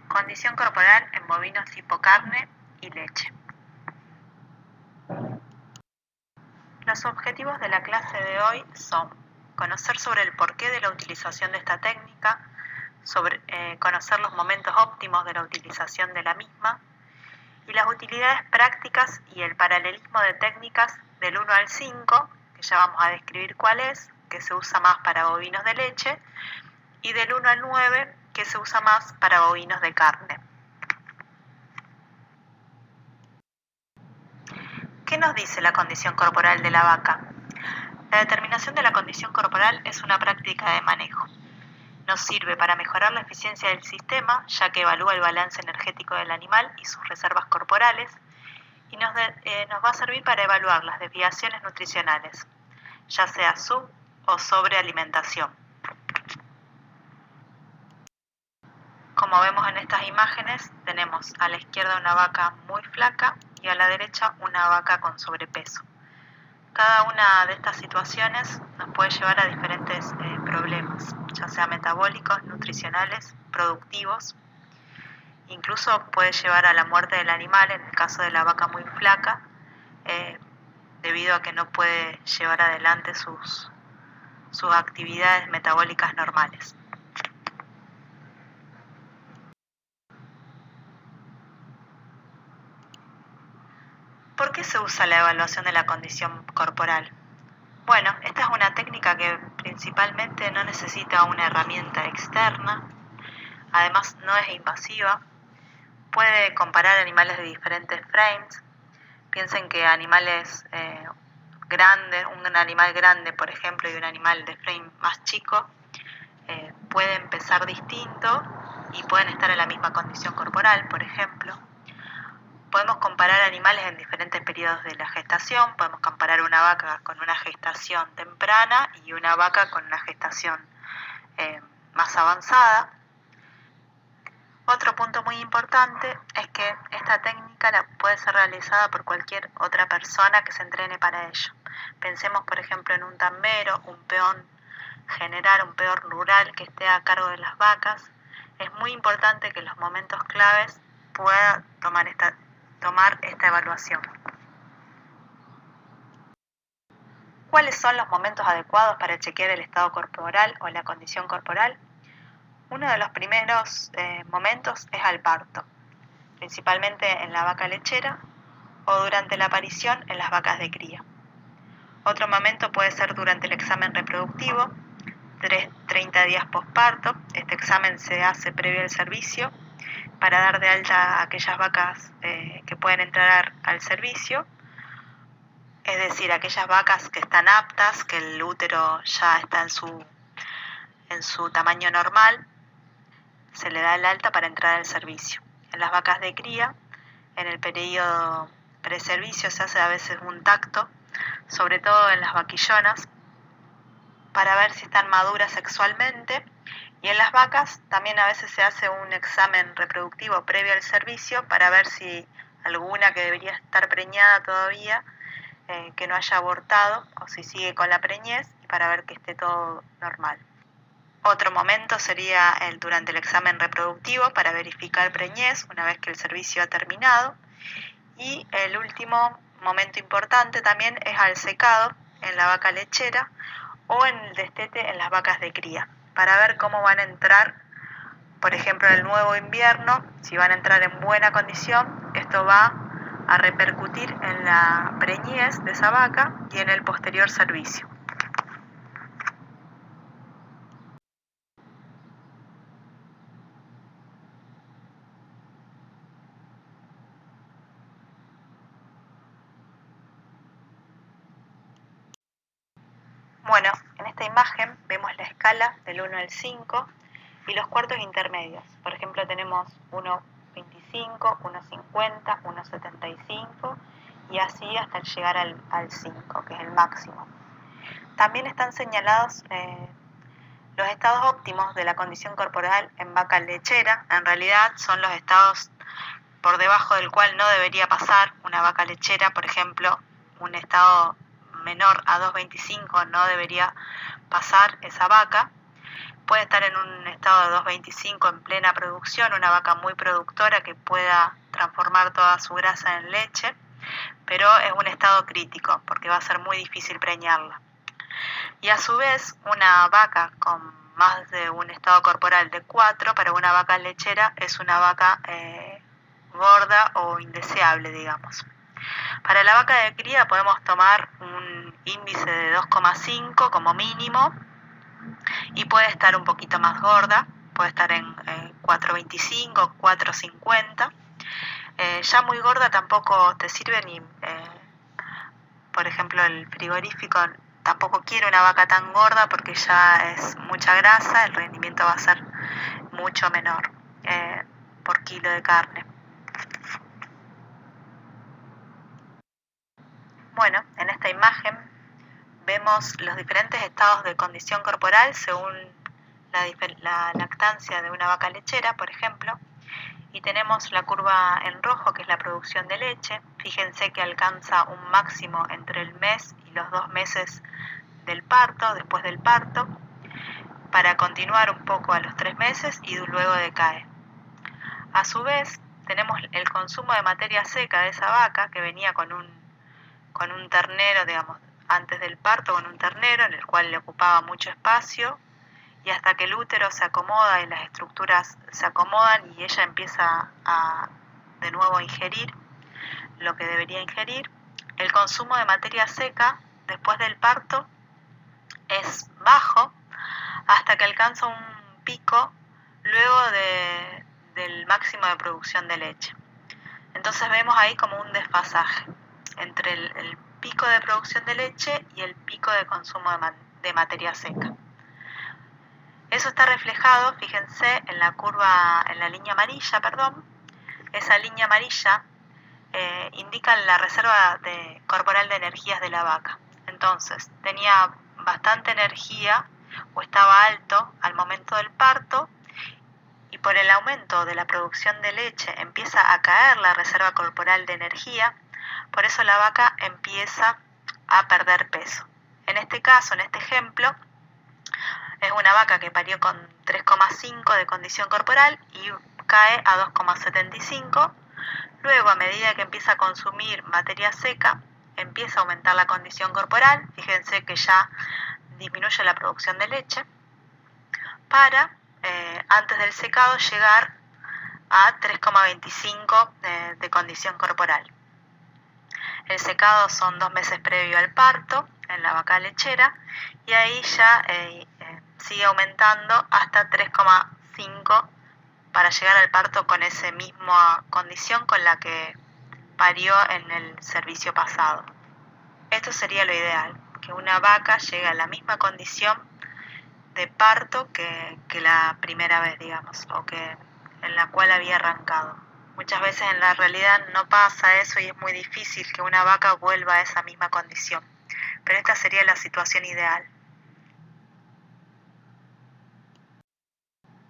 Condición corporal en bovinos tipo carne y leche. Los objetivos de la clase de hoy son conocer sobre el porqué de la utilización de esta técnica, conocer los momentos óptimos de la utilización de la misma y las utilidades prácticas y el paralelismo de técnicas del 1 al 5, que ya vamos a describir cuál es, que se usa más para bovinos de leche, y del 1 al 9, que se usa más para bovinos de carne. ¿Qué nos dice la condición corporal de la vaca? La determinación de la condición corporal es una práctica de manejo. Nos sirve para mejorar la eficiencia del sistema, ya que evalúa el balance energético del animal y sus reservas corporales, y nos va a servir para evaluar las desviaciones nutricionales, ya sea sub o sobrealimentación. Como vemos en estas imágenes, tenemos a la izquierda una vaca muy flaca y a la derecha una vaca con sobrepeso. Cada una de estas situaciones nos puede llevar a diferentes problemas, ya sea metabólicos, nutricionales, productivos. Incluso puede llevar a la muerte del animal en el caso de la vaca muy flaca, debido a que no puede llevar adelante sus actividades metabólicas normales. ¿Por qué se usa la evaluación de la condición corporal? Bueno, esta es una técnica que principalmente no necesita una herramienta externa, además no es invasiva, puede comparar animales de diferentes frames. Piensen que animales grandes, un animal grande por ejemplo y un animal de frame más chico, pueden pesar distinto y pueden estar en la misma condición corporal, por ejemplo. Podemos comparar animales en diferentes periodos de la gestación, podemos comparar una vaca con una gestación temprana y una vaca con una gestación más avanzada. Otro punto muy importante es que esta técnica puede ser realizada por cualquier otra persona que se entrene para ello. Pensemos por ejemplo en un tambero, un peón general, un peón rural que esté a cargo de las vacas. Es muy importante que en los momentos claves pueda tomar esta evaluación. ¿Cuáles son los momentos adecuados para chequear el estado corporal o la condición corporal? Uno de los primeros momentos es al parto, principalmente en la vaca lechera o durante la aparición en las vacas de cría. Otro momento puede ser durante el examen reproductivo, 30 días posparto. Este examen se hace previo al servicio para dar de alta a aquellas vacas que pueden entrar al servicio, es decir, aquellas vacas que están aptas, que el útero ya está en su tamaño normal, se le da el alta para entrar al servicio. En las vacas de cría, en el periodo preservicio se hace a veces un tacto, sobre todo en las vaquillonas, para ver si están maduras sexualmente, y en las vacas también a veces se hace un examen reproductivo previo al servicio para ver si alguna que debería estar preñada todavía, que no haya abortado, o si sigue con la preñez, para ver que esté todo normal. Otro momento sería durante el examen reproductivo para verificar preñez una vez que el servicio ha terminado. Y el último momento importante también es al secado en la vaca lechera o en el destete en las vacas de cría, para ver cómo van a entrar, por ejemplo, en el nuevo invierno. Si van a entrar en buena condición, esto va a repercutir en la preñez de esa vaca y en el posterior servicio. Bueno, en esta imagen vemos la escala del 1 al 5 y los cuartos intermedios. Por ejemplo, tenemos 1,25, 1,50, 1,75 y así hasta llegar al 5, que es el máximo. También están señalados los estados óptimos de la condición corporal en vaca lechera. En realidad son los estados por debajo del cual no debería pasar una vaca lechera. Por ejemplo, un estado menor a 2,25 no debería pasar esa vaca, puede estar en un estado de 2,25 en plena producción, una vaca muy productora que pueda transformar toda su grasa en leche, pero es un estado crítico porque va a ser muy difícil preñarla. Y a su vez, una vaca con más de un estado corporal de 4, para una vaca lechera es una vaca gorda o indeseable, digamos. Para la vaca de cría podemos tomar un índice de 2,5 como mínimo y puede estar un poquito más gorda, puede estar en 4,25, 4,50. Ya muy gorda tampoco te sirve ni, por ejemplo, el frigorífico tampoco quiere una vaca tan gorda porque ya es mucha grasa, el rendimiento va a ser mucho menor por kilo de carne. Bueno, en esta imagen vemos los diferentes estados de condición corporal según la lactancia de una vaca lechera, por ejemplo, y tenemos la curva en rojo, que es la producción de leche. Fíjense que alcanza un máximo entre el mes y los 2 meses del parto, después del parto, para continuar un poco a los 3 meses y luego decae. A su vez, tenemos el consumo de materia seca de esa vaca, que venía con un ternero, digamos, antes del parto, con un ternero en el cual le ocupaba mucho espacio, y hasta que el útero se acomoda y las estructuras se acomodan y ella empieza a de nuevo ingerir lo que debería ingerir, el consumo de materia seca después del parto es bajo hasta que alcanza un pico luego del máximo de producción de leche. Entonces vemos ahí como un desfasaje entre el pico de producción de leche y el pico de consumo de materia seca. Eso está reflejado, fíjense, en la curva, en la línea amarilla, perdón. Esa línea amarilla indica la reserva corporal de energías de la vaca. Entonces, tenía bastante energía o estaba alto al momento del parto, y por el aumento de la producción de leche empieza a caer la reserva corporal de energía, por eso la vaca empieza a perder peso. En este caso, en este ejemplo, es una vaca que parió con 3,5 de condición corporal y cae a 2,75. Luego, a medida que empieza a consumir materia seca, empieza a aumentar la condición corporal. Fíjense que ya disminuye la producción de leche para, antes del secado, llegar a 3,25 de condición corporal. El secado son 2 meses previo al parto en la vaca lechera, y ahí ya sigue aumentando hasta 3,5 para llegar al parto con esa misma condición con la que parió en el servicio pasado. Esto sería lo ideal, que una vaca llegue a la misma condición de parto que la primera vez, digamos, o que en la cual había arrancado. Muchas veces en la realidad no pasa eso y es muy difícil que una vaca vuelva a esa misma condición, pero esta sería la situación ideal.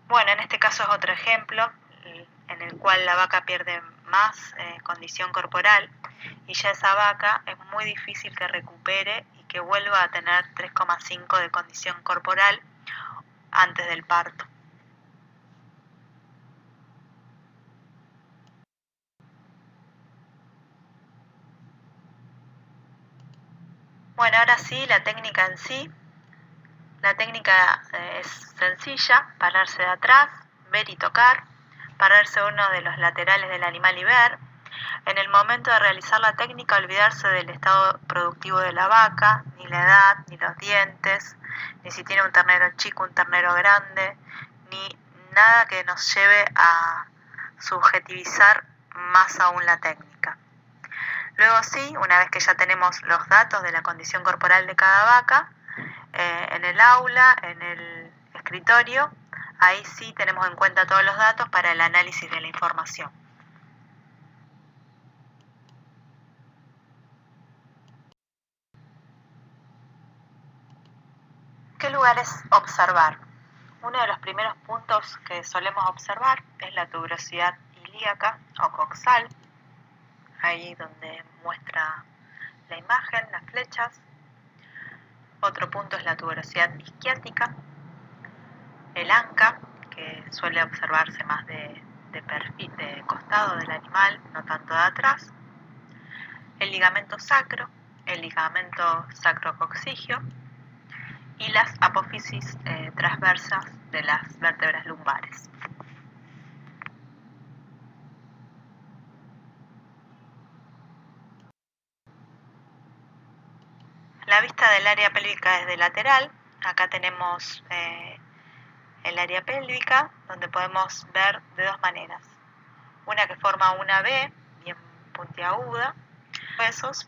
Bueno, en este caso es otro ejemplo en el cual la vaca pierde más condición corporal, y ya esa vaca es muy difícil que recupere y que vuelva a tener 3,5 de condición corporal antes del parto. Bueno, ahora sí, la técnica en sí. La técnica es sencilla: pararse de atrás, ver y tocar, pararse uno de los laterales del animal y ver. En el momento de realizar la técnica, olvidarse del estado productivo de la vaca, ni la edad, ni los dientes, ni si tiene un ternero chico, un ternero grande, ni nada que nos lleve a subjetivizar más aún la técnica. Luego sí, una vez que ya tenemos los datos de la condición corporal de cada vaca, en el aula, en el escritorio, ahí sí tenemos en cuenta todos los datos para el análisis de la información. ¿Qué lugares observar? Uno de los primeros puntos que solemos observar es la tuberosidad ilíaca o coxal, ahí donde muestra la imagen, las flechas. Otro punto es la tuberosidad isquiática. el anca, que suele observarse más de perfil, de costado del animal, no tanto de atrás, el ligamento sacro, el ligamento sacrococcigio y las apófisis transversas de las vértebras lumbares. La vista del área pélvica desde lateral, acá tenemos el área pélvica, donde podemos ver de dos maneras. Una que forma una V, bien puntiaguda, huesos,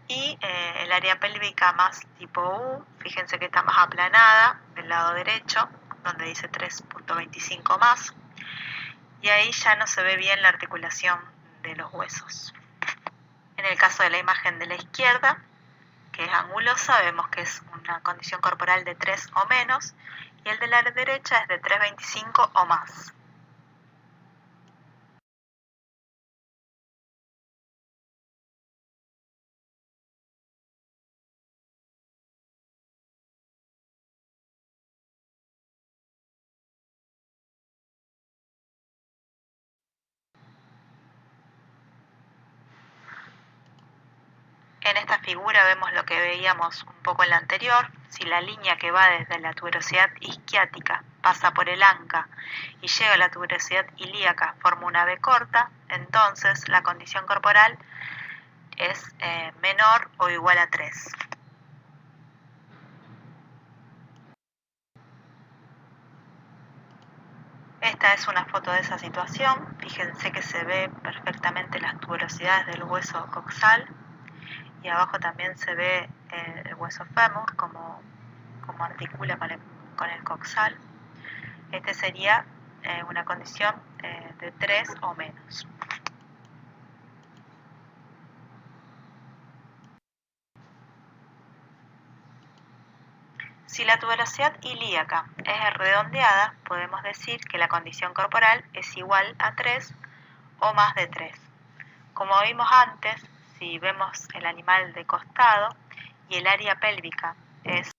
y el área pélvica más tipo U, fíjense que está más aplanada del lado derecho, donde dice 3.25 más, y ahí ya no se ve bien la articulación de los huesos. En el caso de la imagen de la izquierda, que es angulosa, vemos que es una condición corporal de 3 o menos, y el de la derecha es de 3.25 o más. En esta figura vemos lo que veíamos un poco en la anterior. Si la línea que va desde la tuberosidad isquiática pasa por el anca y llega a la tuberosidad ilíaca, forma una V corta, entonces la condición corporal es menor o igual a 3. Esta es una foto de esa situación. Fíjense que se ve perfectamente las tuberosidades del hueso coxal y abajo también se ve el hueso fémur como articula con el coxal. Este sería una condición de 3 o menos. Si la tuberosidad ilíaca es redondeada, podemos decir que la condición corporal es igual a 3 o más de 3. Como vimos antes, si vemos el animal de costado y el área pélvica es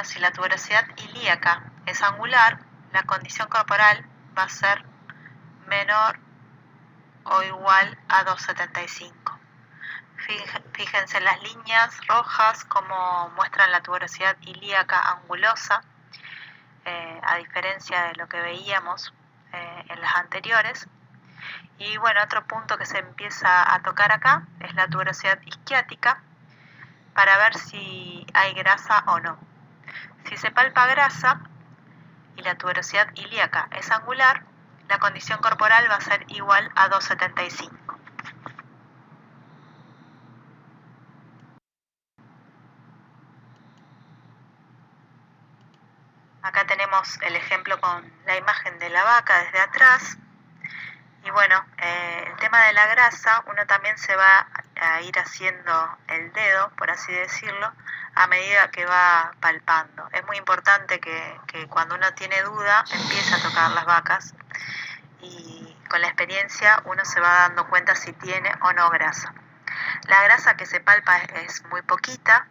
si la tuberosidad ilíaca es angular, la condición corporal va a ser menor o igual a 2,75. Fíjense las líneas rojas como muestran la tuberosidad ilíaca angulosa, a diferencia de lo que veíamos en las anteriores. Y bueno, otro punto que se empieza a tocar acá es la tuberosidad isquiática para ver si hay grasa o no. Si se palpa grasa y la tuberosidad ilíaca es angular, la condición corporal va a ser igual a 2,75. Acá tenemos el ejemplo con la imagen de la vaca desde atrás. Y bueno, el tema de la grasa, uno también se va a ir haciendo el dedo, por así decirlo, a medida que va palpando. Es muy importante que cuando uno tiene duda empiece a tocar las vacas y con la experiencia uno se va dando cuenta si tiene o no grasa. La grasa que se palpa es muy poquita,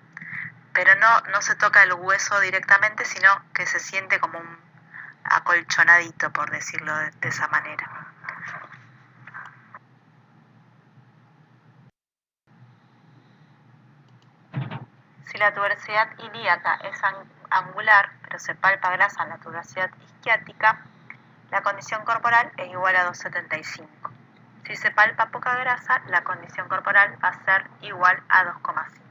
pero no se toca el hueso directamente, sino que se siente como un acolchonadito, por decirlo de esa manera. Si la tuberosidad ilíaca es angular, pero se palpa grasa en la tuberosidad isquiática, la condición corporal es igual a 2,75. Si se palpa poca grasa, la condición corporal va a ser igual a 2,5.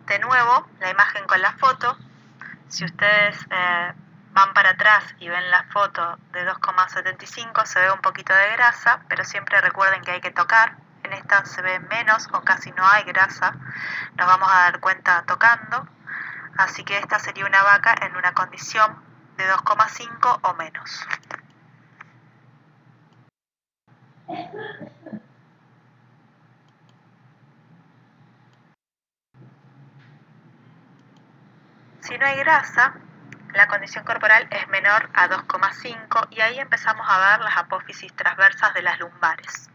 De nuevo, la imagen con la foto. Si ustedes van para atrás y ven la foto de 2,75, se ve un poquito de grasa, pero siempre recuerden que hay que tocar. En esta se ve menos o casi no hay grasa. Nos vamos a dar cuenta tocando. Así que esta sería una vaca en una condición de 2,5 o menos. Si no hay grasa, la condición corporal es menor a 2,5 y ahí empezamos a ver las apófisis transversas de las lumbares.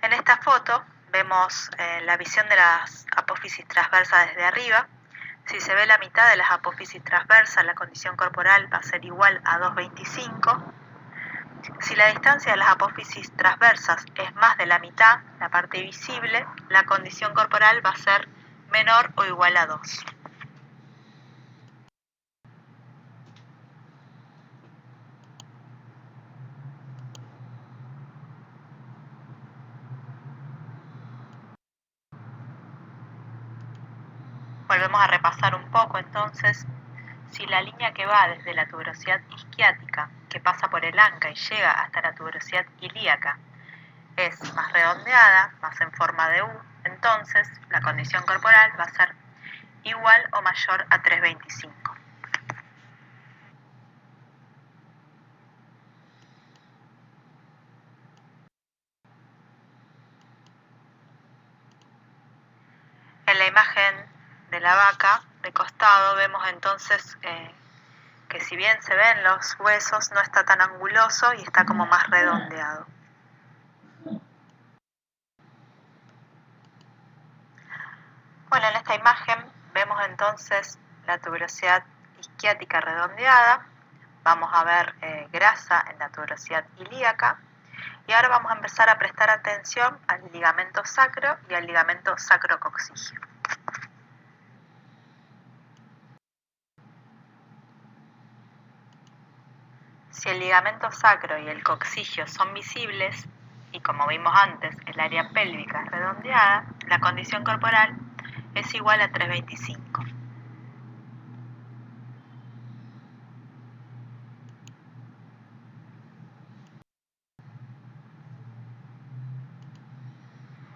En esta foto vemos la visión de las apófisis transversas desde arriba. Si se ve la mitad de las apófisis transversas, la condición corporal va a ser igual a 2,25. Si la distancia de las apófisis transversas es más de la mitad, la parte visible, la condición corporal va a ser menor o igual a 2. Volvemos a repasar un poco entonces. Si la línea que va desde la tuberosidad isquiática, que pasa por el anca y llega hasta la tuberosidad ilíaca, es más redondeada, más en forma de U, entonces la condición corporal va a ser igual o mayor a 3,25. En la imagen de la vaca de costado vemos entonces que si bien se ven los huesos, no está tan anguloso y está como más redondeado. Bueno, en esta imagen vemos entonces la tuberosidad isquiática redondeada, vamos a ver grasa en la tuberosidad ilíaca y ahora vamos a empezar a prestar atención al ligamento sacro y al ligamento sacrococcigio. Si el ligamento sacro y el coccigio son visibles, y como vimos antes, el área pélvica es redondeada, la condición corporal es igual a 3,25.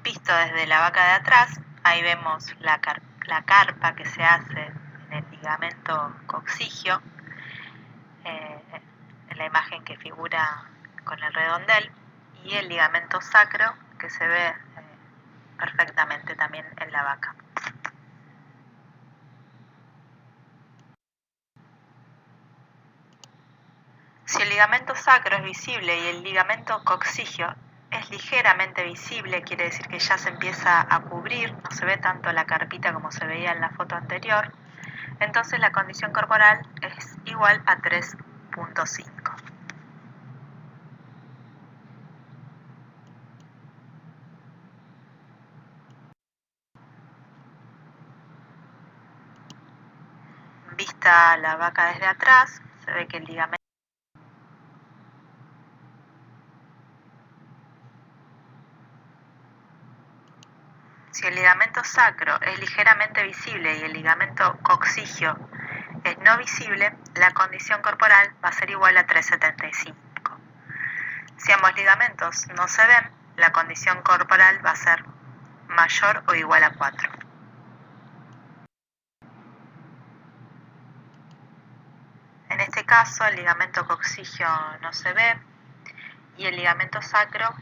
Visto desde la vaca de atrás, ahí vemos la carpa que se hace en el ligamento coccigio, en la imagen que figura con el redondel, y el ligamento sacro que se ve perfectamente también en la vaca. Si el ligamento sacro es visible y el ligamento coccigio es ligeramente visible, quiere decir que ya se empieza a cubrir, no se ve tanto la carpita como se veía en la foto anterior, entonces la condición corporal es igual a 3,5. Vista la vaca desde atrás, se ve que el ligamento Si el ligamento sacro es ligeramente visible y el ligamento coccigio es no visible, la condición corporal va a ser igual a 3,75. Si ambos ligamentos no se ven, la condición corporal va a ser mayor o igual a 4. En este caso, el ligamento coccigio no se ve y el ligamento sacro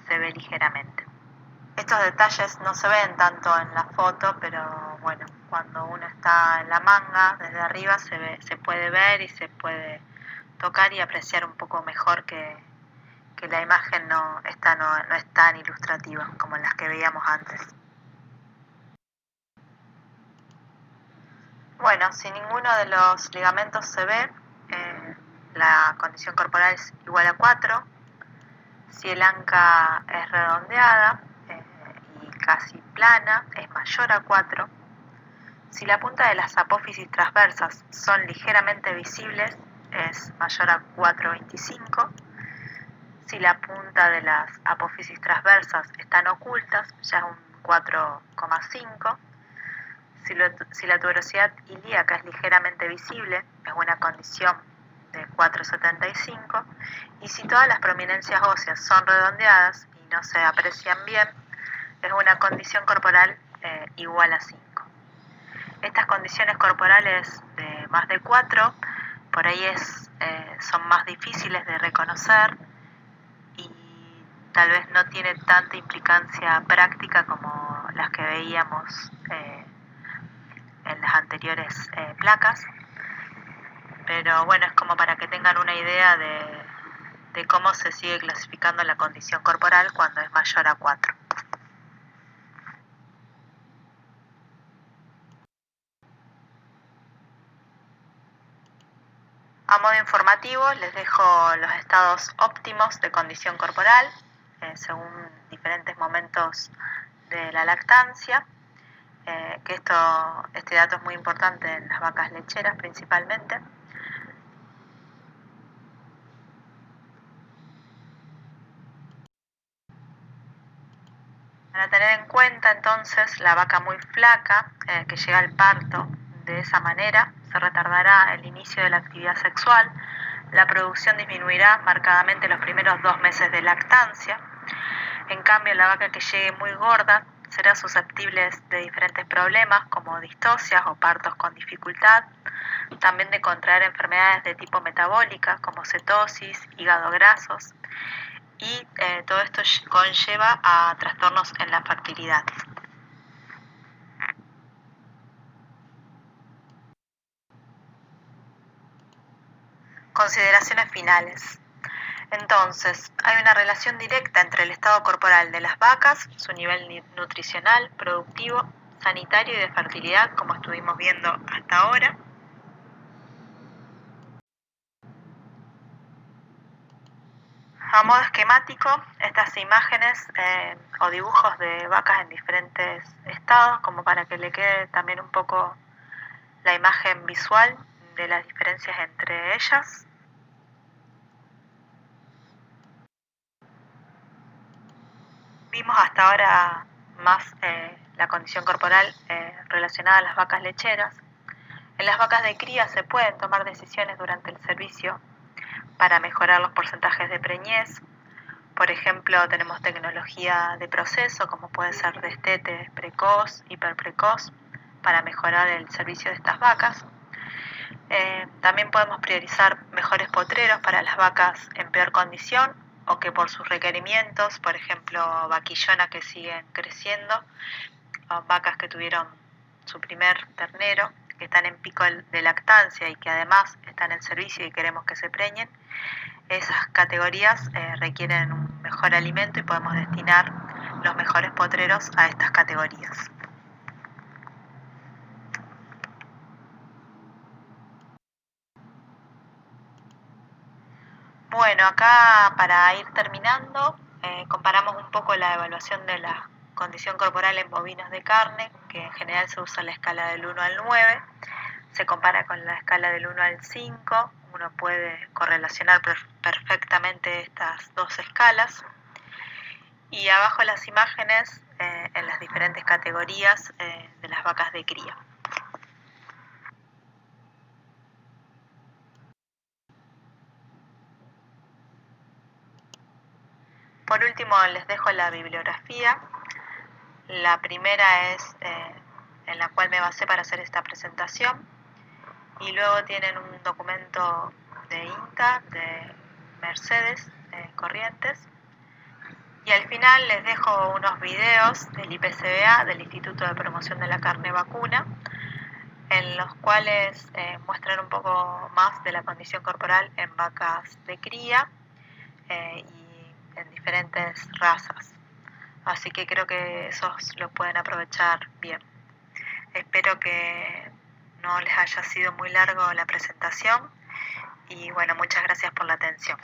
se ve ligeramente. Estos detalles no se ven tanto en la foto, pero bueno, cuando uno está en la manga, desde arriba se puede ver y se puede tocar y apreciar un poco mejor que la imagen no es tan ilustrativa como las que veíamos antes. Bueno, si ninguno de los ligamentos se ve, la condición corporal es igual a 4. Si el anca es redondeada y casi plana, es mayor a 4. Si la punta de las apófisis transversas son ligeramente visibles, es mayor a 4,25. Si la punta de las apófisis transversas están ocultas, ya es un 4,5. Si la tuberosidad ilíaca es ligeramente visible, es una condición de 4,75. Y si todas las prominencias óseas son redondeadas y no se aprecian bien, es una condición corporal igual a 5. Estas condiciones corporales de más de 4, por ahí son más difíciles de reconocer y tal vez no tiene tanta implicancia práctica como las que veíamos en las anteriores placas, pero bueno, es como para que tengan una idea de cómo se sigue clasificando la condición corporal cuando es mayor a 4. A modo informativo les dejo los estados óptimos de condición corporal según diferentes momentos de la lactancia, que este dato es muy importante en las vacas lecheras principalmente. Para tener en cuenta entonces, la vaca muy flaca que llega al parto de esa manera, se retardará el inicio de la actividad sexual, la producción disminuirá marcadamente los primeros 2 meses de lactancia. En cambio, la vaca que llegue muy gorda será susceptible de diferentes problemas como distocias o partos con dificultad, también de contraer enfermedades de tipo metabólica como cetosis, hígado grasos, y todo esto conlleva a trastornos en la fertilidad. Consideraciones finales. Entonces, hay una relación directa entre el estado corporal de las vacas, su nivel nutricional, productivo, sanitario y de fertilidad, como estuvimos viendo hasta ahora. A modo esquemático, estas imágenes o dibujos de vacas en diferentes estados, como para que le quede también un poco la imagen visual de las diferencias entre ellas. Vimos hasta ahora más la condición corporal relacionada a las vacas lecheras. En las vacas de cría se pueden tomar decisiones durante el servicio para mejorar los porcentajes de preñez. Por ejemplo, tenemos tecnología de proceso, como puede ser destete precoz, hiperprecoz, para mejorar el servicio de estas vacas. También podemos priorizar mejores potreros para las vacas en peor condición o que por sus requerimientos, por ejemplo, vaquillona que siguen creciendo, o vacas que tuvieron su primer ternero, que están en pico de lactancia y que además están en servicio y queremos que se preñen. Esas categorías requieren un mejor alimento y podemos destinar los mejores potreros a estas categorías. Bueno, acá para ir terminando, comparamos un poco la evaluación de la condición corporal en bovinos de carne, que en general se usa la escala del 1 al 9, se compara con la escala del 1 al 5, uno puede correlacionar perfectamente estas dos escalas. Y abajo las imágenes en las diferentes categorías de las vacas de cría. Por último, les dejo la bibliografía. La primera es en la cual me basé para hacer esta presentación. Y luego tienen un documento de INTA, de Mercedes Corrientes. Y al final les dejo unos videos del IPCBA, del Instituto de Promoción de la Carne Vacuna, en los cuales muestran un poco más de la condición corporal en vacas de cría y en diferentes razas. Así que creo que esos lo pueden aprovechar bien. Espero que no les haya sido muy largo la presentación y bueno, muchas gracias por la atención.